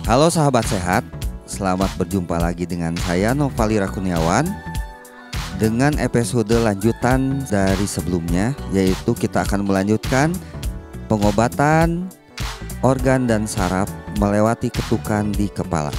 Halo sahabat sehat, selamat berjumpa lagi dengan saya Novalira Kurniawan dengan episode lanjutan dari sebelumnya, yaitu kita akan melanjutkan pengobatan organ dan saraf melewati ketukan di kepala.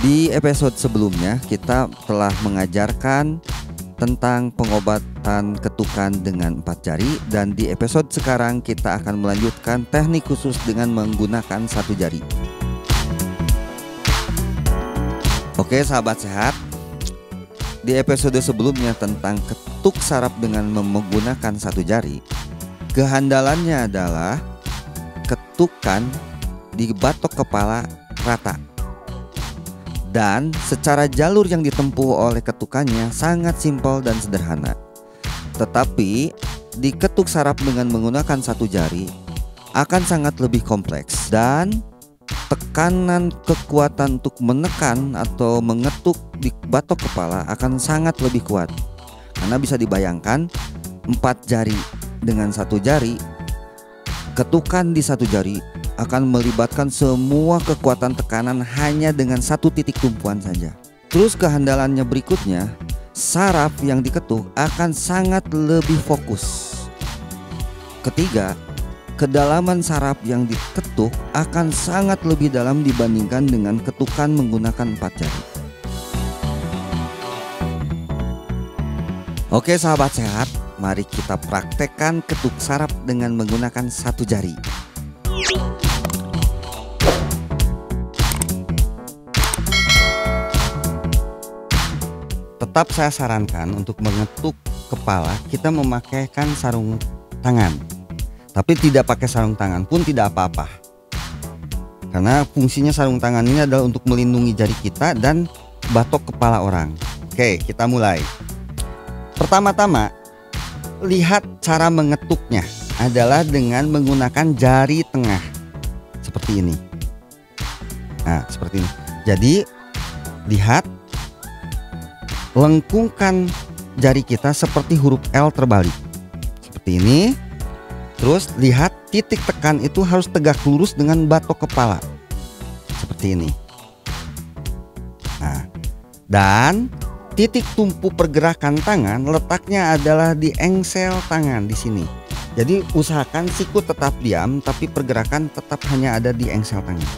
Di episode sebelumnya kita telah mengajarkan tentang pengobatan ketukan dengan 4 jari, dan di episode sekarang kita akan melanjutkan teknik khusus dengan menggunakan 1 jari. Oke sahabat sehat, di episode sebelumnya tentang ketuk saraf dengan menggunakan 1 jari, kehandalannya adalah ketukan di batok kepala rata, dan secara jalur yang ditempuh oleh ketukannya sangat simpel dan sederhana. Tetapi di ketuk saraf dengan menggunakan 1 jari akan sangat lebih kompleks, dan tekanan kekuatan untuk menekan atau mengetuk di batok kepala akan sangat lebih kuat. Karena bisa dibayangkan 4 jari dengan 1 jari, ketukan di 1 jari akan melibatkan semua kekuatan tekanan hanya dengan 1 titik tumpuan saja. Terus kehandalannya berikutnya, saraf yang diketuk akan sangat lebih fokus. Ketiga, kedalaman saraf yang diketuk akan sangat lebih dalam dibandingkan dengan ketukan menggunakan 4 jari. Oke sahabat sehat, mari kita praktekkan ketuk saraf dengan menggunakan 1 jari. Tetap saya sarankan untuk mengetuk kepala kita memakaikan sarung tangan. Tapi tidak pakai sarung tangan pun tidak apa-apa, karena fungsinya sarung tangan ini adalah untuk melindungi jari kita dan batok kepala orang. Oke, kita mulai. Pertama-tama, lihat cara mengetuknya adalah dengan menggunakan jari tengah seperti ini. Nah, seperti ini. Jadi, lihat, lengkungkan jari kita seperti huruf L terbalik. Seperti ini. Terus lihat, titik tekan itu harus tegak lurus dengan batok kepala seperti ini. Nah, dan titik tumpu pergerakan tangan letaknya adalah di engsel tangan di sini. Jadi usahakan siku tetap diam, tapi pergerakan tetap hanya ada di engsel tangan.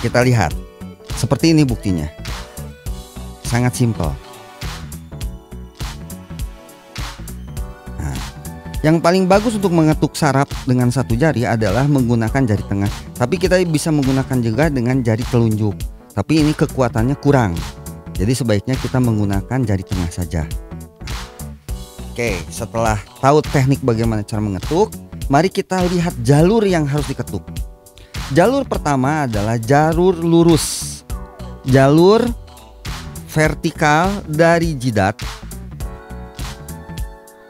Kita lihat, seperti ini buktinya. Sangat simpel. Yang paling bagus untuk mengetuk saraf dengan 1 jari adalah menggunakan jari tengah. Tapi kita bisa menggunakan juga dengan jari telunjuk. Tapi ini kekuatannya kurang. Jadi sebaiknya kita menggunakan jari tengah saja. Oke, setelah tahu teknik bagaimana cara mengetuk, mari kita lihat jalur yang harus diketuk. Jalur pertama adalah jalur lurus. Jalur vertikal dari jidat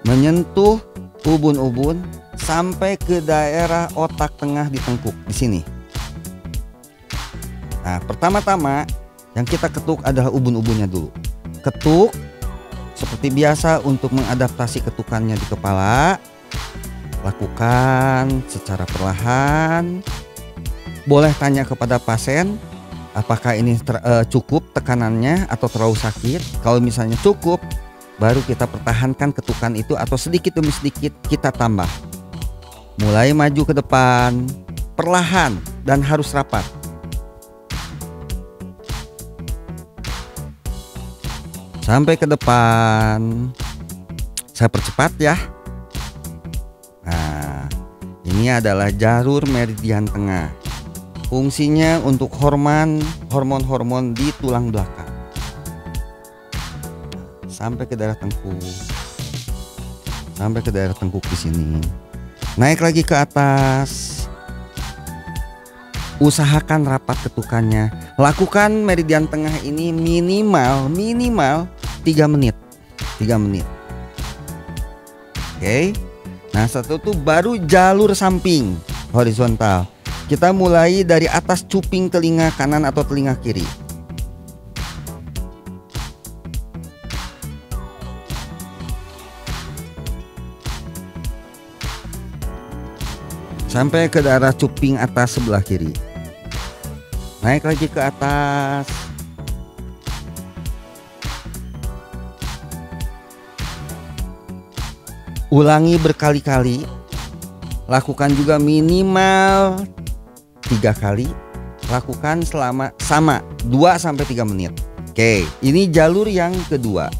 menyentuh ubun-ubun sampai ke daerah otak tengah di tengkuk di sini. Nah, pertama-tama yang kita ketuk adalah ubun-ubunnya dulu. Ketuk seperti biasa untuk mengadaptasi ketukannya di kepala. Lakukan secara perlahan. Boleh tanya kepada pasien apakah ini cukup tekanannya atau terlalu sakit. Kalau misalnya cukup, baru kita pertahankan ketukan itu, atau sedikit demi sedikit kita tambah. Mulai maju ke depan, perlahan dan harus rapat. Sampai ke depan. Saya percepat ya. Nah, ini adalah jalur meridian tengah. Fungsinya untuk hormon-hormon di tulang belakang. Sampai ke daerah tengkuk, sampai ke daerah tengkuk di sini. Naik lagi ke atas. Usahakan rapat ketukannya. Lakukan meridian tengah ini minimal 3 menit. 3 menit. Oke. Nah, setelah itu baru jalur samping horizontal. Kita mulai dari atas cuping telinga kanan atau telinga kiri. sampai ke daerah cuping atas sebelah kiri. Naik lagi ke atas. Ulangi berkali-kali. Lakukan juga minimal 3 kali. Lakukan selama 2-3 menit. Oke, ini jalur yang kedua.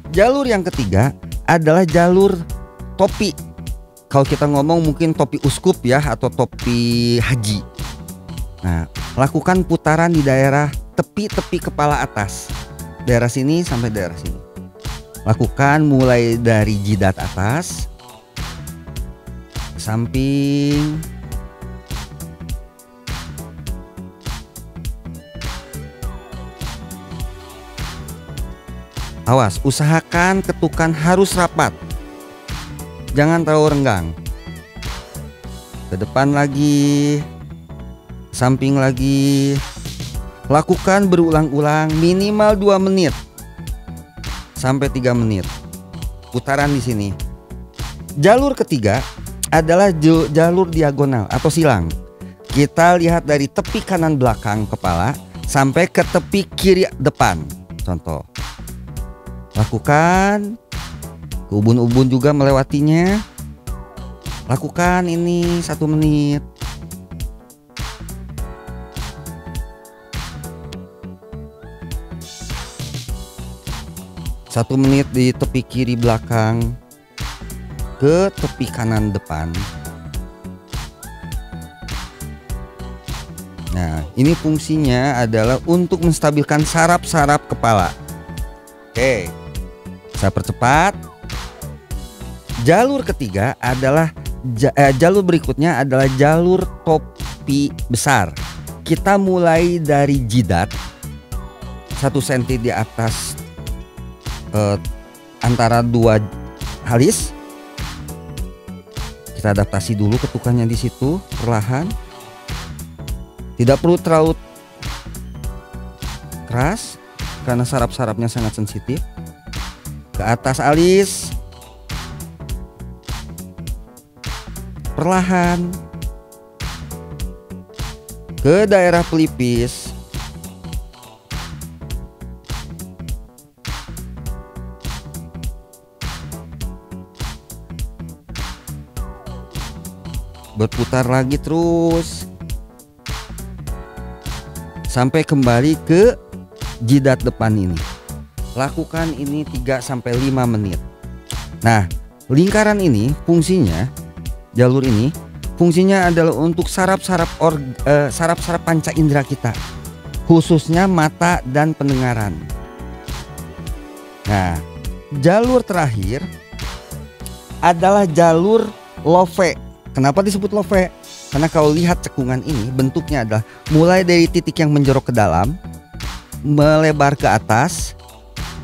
Jalur yang ketiga adalah jalur topi. Kalau kita ngomong mungkin topi uskup ya, atau topi haji. Nah, lakukan putaran di daerah tepi-tepi kepala atas. Daerah sini sampai daerah sini. Lakukan mulai dari jidat atas, samping, awas, usahakan ketukan harus rapat, jangan terlalu renggang. Ke depan lagi, samping lagi. Lakukan berulang-ulang minimal 2 menit sampai 3 menit. Putaran di sini. Jalur ketiga adalah jalur diagonal atau silang. Kita lihat dari tepi kanan belakang kepala sampai ke tepi kiri depan. Contoh. Lakukan. Ke ubun-ubun juga melewatinya. Lakukan ini 1 menit. Satu menit di tepi kiri belakang ke tepi kanan depan. Nah, ini fungsinya adalah untuk menstabilkan saraf-saraf kepala. Oke, saya percepat. Jalur ketiga adalah jalur berikutnya adalah jalur topi besar. Kita mulai dari jidat 1 cm di atas antara 2 alis. Kita adaptasi dulu ketukannya di situ perlahan. Tidak perlu terlalu keras karena saraf-sarafnya sangat sensitif. Ke atas alis. Perlahan. Ke daerah pelipis. Berputar lagi terus sampai kembali ke jidat depan ini. Lakukan ini 3-5 menit. Nah, lingkaran ini fungsinya, jalur ini fungsinya adalah untuk saraf-saraf panca indera kita, khususnya mata dan pendengaran. Nah, jalur terakhir adalah jalur love. Kenapa disebut love? Karena kalau lihat cekungan ini bentuknya adalah mulai dari titik yang menjorok ke dalam, melebar ke atas,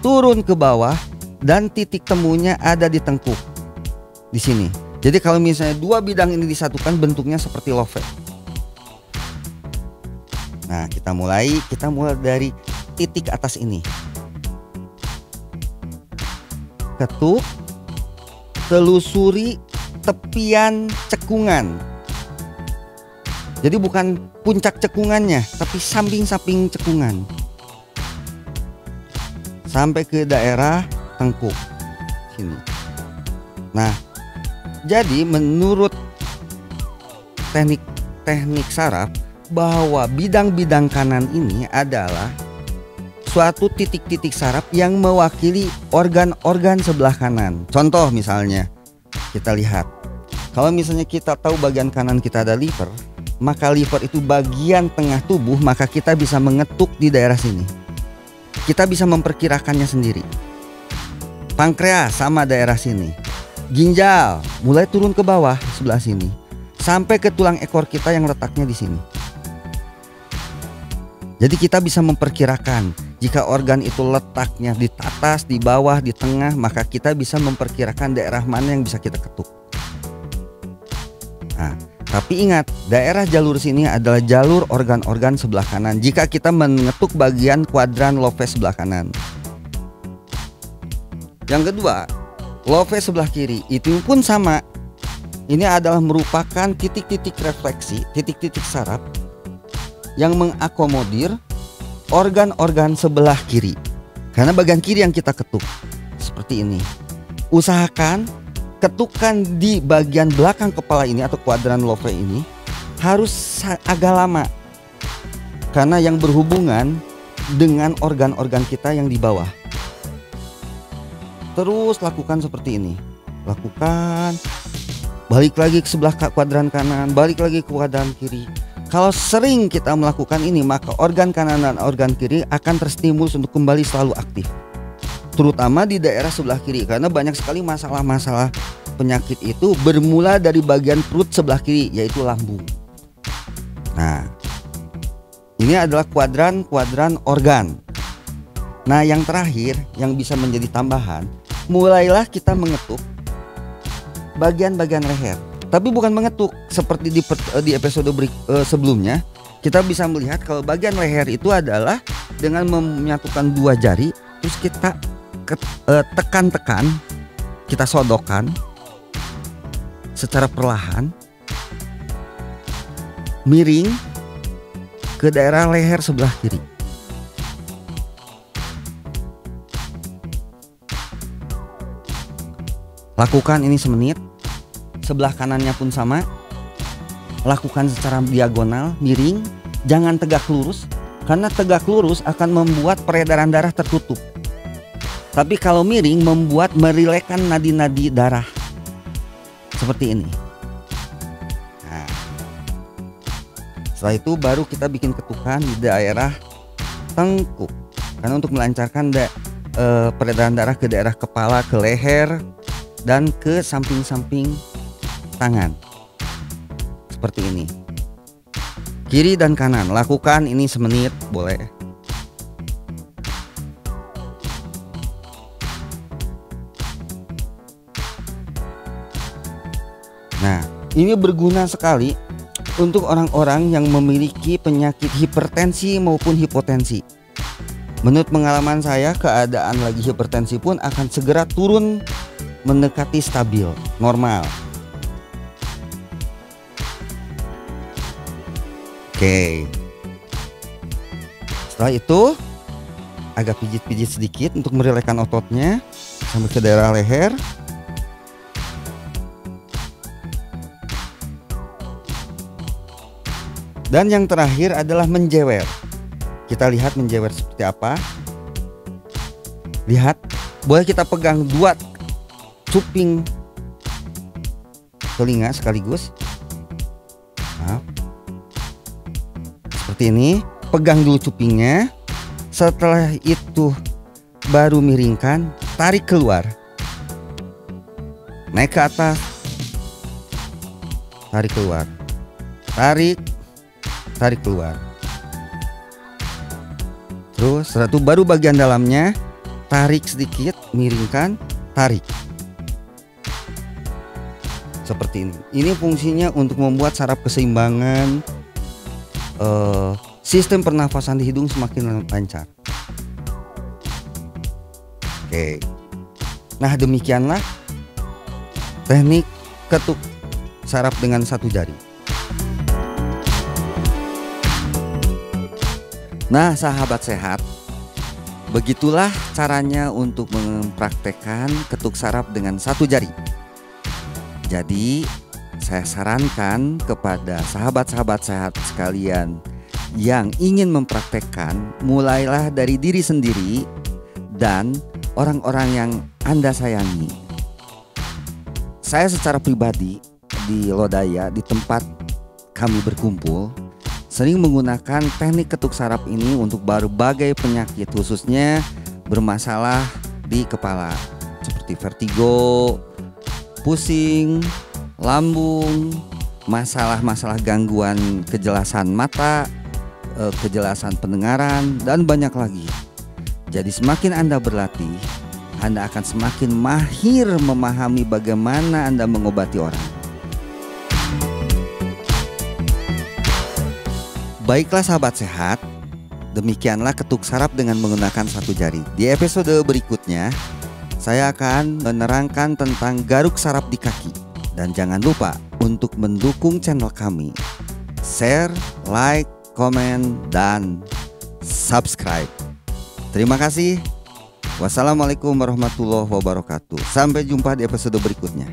turun ke bawah, dan titik temunya ada di tengkuk di sini. Jadi kalau misalnya 2 bidang ini disatukan bentuknya seperti love. Nah, kita mulai dari titik atas ini. Ketuk, telusuri tepian cekungan. Jadi bukan puncak cekungannya, tapi samping-samping cekungan. Sampai ke daerah tengkuk sini. Nah, jadi menurut teknik saraf bahwa bidang-bidang kanan ini adalah suatu titik-titik saraf yang mewakili organ-organ sebelah kanan. Contoh misalnya, kita lihat. Kalau misalnya kita tahu bagian kanan kita ada liver, maka liver itu bagian tengah tubuh, maka kita bisa mengetuk di daerah sini. Kita bisa memperkirakannya sendiri. Pankreas sama daerah sini. Ginjal mulai turun ke bawah sebelah sini sampai ke tulang ekor kita yang letaknya di sini. Jadi kita bisa memperkirakan jika organ itu letaknya di atas, di bawah, di tengah, maka kita bisa memperkirakan daerah mana yang bisa kita ketuk. Nah, tapi ingat, daerah jalur sini adalah jalur organ-organ sebelah kanan. Jika kita mengetuk bagian kuadran love sebelah kanan. Yang kedua, love sebelah kiri itu pun sama. Ini adalah merupakan titik-titik refleksi, titik-titik saraf yang mengakomodir organ-organ sebelah kiri. Karena bagian kiri yang kita ketuk. Seperti ini. Usahakan ketukan di bagian belakang kepala ini atau kuadran Louvre ini harus agak lama. Karena yang berhubungan dengan organ-organ kita yang di bawah. Terus lakukan seperti ini. Lakukan. Balik lagi ke sebelah kuadran kanan, balik lagi ke kuadran kiri. Kalau sering kita melakukan ini, maka organ kanan dan organ kiri akan terstimulus untuk kembali selalu aktif. Terutama di daerah sebelah kiri, karena banyak sekali masalah-masalah penyakit itu bermula dari bagian perut sebelah kiri, yaitu lambung. Nah, ini adalah kuadran organ. Nah, yang terakhir yang bisa menjadi tambahan, mulailah kita mengetuk bagian-bagian leher. Tapi bukan mengetuk seperti di episode sebelumnya. Kita bisa melihat kalau bagian leher itu adalah dengan menyatukan dua jari, terus kita tekan-tekan, kita sodokkan secara perlahan, miring ke daerah leher sebelah kiri. Lakukan ini semenit. Sebelah kanannya pun sama. Lakukan secara diagonal, miring, jangan tegak lurus, karena tegak lurus akan membuat peredaran darah tertutup. Tapi kalau miring membuat merilekkan nadi-nadi darah. Seperti ini. Nah, setelah itu baru kita bikin ketukan di daerah tengkuk. Karena untuk melancarkan peredaran darah ke daerah kepala, ke leher, dan ke samping-samping tangan. Seperti ini. Kiri dan kanan. Lakukan ini semenit boleh. Nah, ini berguna sekali untuk orang-orang yang memiliki penyakit hipertensi maupun hipotensi. Menurut pengalaman saya, keadaan lagi hipertensi pun akan segera turun mendekati stabil, normal. Oke. Setelah itu agak pijit-pijit sedikit untuk merilekkan ototnya sampai ke daerah leher. Dan yang terakhir adalah menjewer. Kita lihat menjewer seperti apa. Lihat, boleh kita pegang dua cuping telinga sekaligus. Nah, seperti ini. Pegang dulu cupingnya. Setelah itu baru miringkan, tarik keluar, naik ke atas, tarik keluar, tarik keluar. Terus setelah itu baru bagian dalamnya, tarik sedikit, miringkan, tarik. Seperti ini. Ini fungsinya untuk membuat saraf keseimbangan sistem pernafasan di hidung semakin lancar. Oke. Nah, demikianlah teknik ketuk saraf dengan satu jari. Nah, sahabat sehat, begitulah caranya untuk mempraktekkan ketuk saraf dengan satu jari. Jadi, saya sarankan kepada sahabat-sahabat sehat sekalian yang ingin mempraktekkan, mulailah dari diri sendiri dan orang-orang yang Anda sayangi. Saya secara pribadi di Lodaya, di tempat kami berkumpul, sering menggunakan teknik ketuk saraf ini untuk berbagai penyakit, khususnya bermasalah di kepala seperti vertigo, pusing, lambung, masalah-masalah gangguan kejelasan mata, kejelasan pendengaran, dan banyak lagi. Jadi semakin Anda berlatih, Anda akan semakin mahir memahami bagaimana Anda mengobati orang. Baiklah sahabat sehat, demikianlah ketuk saraf dengan menggunakan satu jari. Di episode berikutnya, saya akan menerangkan tentang garuk saraf di kaki. Dan jangan lupa untuk mendukung channel kami. Share, like, komen, dan subscribe. Terima kasih. Wassalamualaikum warahmatullahi wabarakatuh. Sampai jumpa di episode berikutnya.